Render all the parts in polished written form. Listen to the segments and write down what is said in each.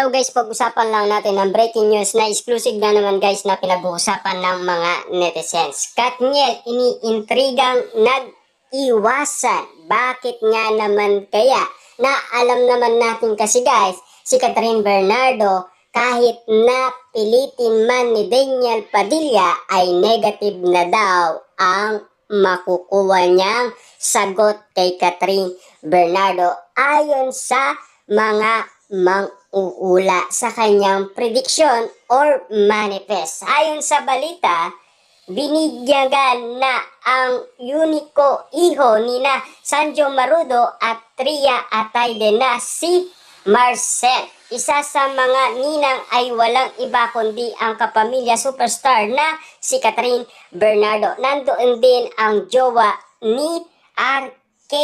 araw guys, pag-usapan lang natin ang breaking news na exclusive na naman guys na pinag-uusapan ng mga netizens. Katniel, iniintrigang nag-iwasan. Bakit nga naman kaya? Na alam naman natin kasi guys, si Catherine Bernardo kahit na pilitin man ni Daniel Padilla ay negative na daw ang makukuha niyang sagot kay Catherine Bernardo ayon sa mga mang-uula sa kanyang prediction or manifest. Ayon sa balita, binigyagan na ang uniko iho ni na Sanjo Marudo at Tria Atayde na si Marcel. Isa sa mga ninang ay walang iba kundi ang kapamilya superstar na si Catherine Bernardo. Nandoon din ang jowa ni RK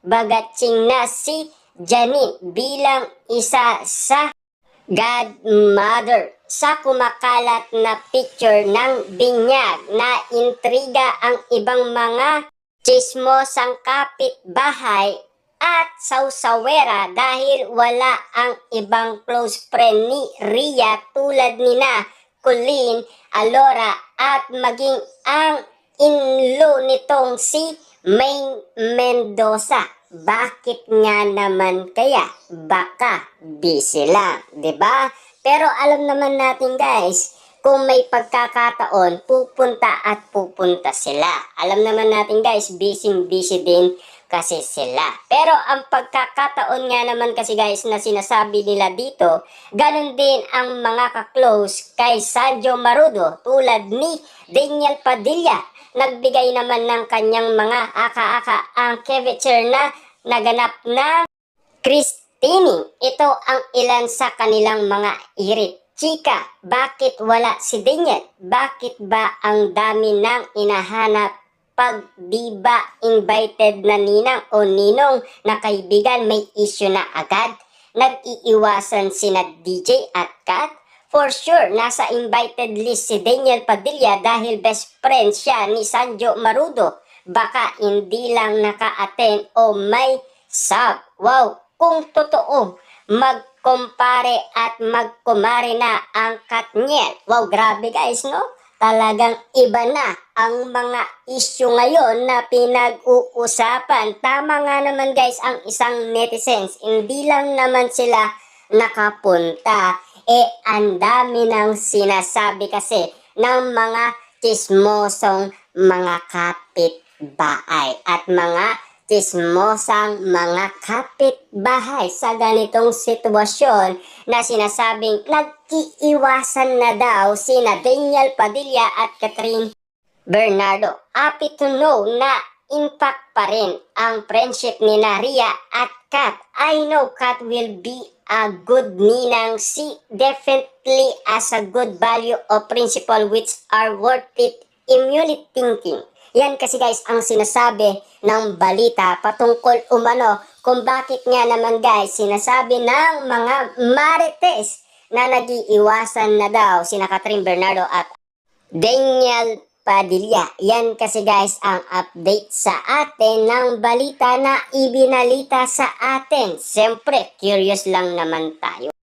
Bagatsing na si Janine bilang isa sa godmother. Sa kumakalat na picture ng binyag na intriga ang ibang mga chismosang kapitbahay at sausawera dahil wala ang ibang close friend ni Ria tulad nina Colleen Alora at maging ang in-law nitong si May Mendoza. Bakit nga naman kaya? Baka busy lang, 'di ba? Pero alam naman natin guys, kung may pagkakataon, pupunta sila. Alam naman natin guys, busy din kasi sila. Pero ang pagkakataon nga naman kasi guys na sinasabi nila dito, ganun din ang mga ka-close kay Sanjo Marudo tulad ni Daniel Padilla. Nagbigay naman ng kanyang mga aka-aka ang Kevitcher na naganap na Christine. Ito ang ilan sa kanilang mga irit. Chika, bakit wala si Daniel? Bakit ba ang dami ng inahanap pag di ba invited na ninang o ninong na kaibigan may issue na agad? Nag-iiwasan sina DJ at Kat? For sure, nasa invited list si Daniel Padilla dahil best friend siya ni Sanjo Marudo. Baka hindi lang naka-attend o may sub. Wow, kung totoo, magkumpare at magkumare na ang Katniel. Wow, grabe guys, no? Talagang iba na ang mga issue ngayon na pinag-uusapan. Tama nga naman guys ang isang netizens. Hindi lang naman sila nakapunta. Ang dami ng sinasabi kasi ng mga chismosong mga kapitbahay at mga chismosang mga kapitbahay sa ganitong sitwasyon na sinasabing nag-iiwasan na daw sina Daniel Padilla at Catherine Bernardo. Happy to know na impact pa rin ang friendship ni Ria at Kat. I know Kat will be a good ninang. She definitely has a good value of principle which are worth it. Immunity thinking. Yan kasi guys ang sinasabi ng balita patungkol umano kung bakit nga naman guys sinasabi ng mga marites na nag-iiwasan na daw sina Catherine Bernardo at Daniel Padilla. Yan kasi guys ang update sa atin ng balita na ibinalita sa atin. Siyempre, curious lang naman tayo.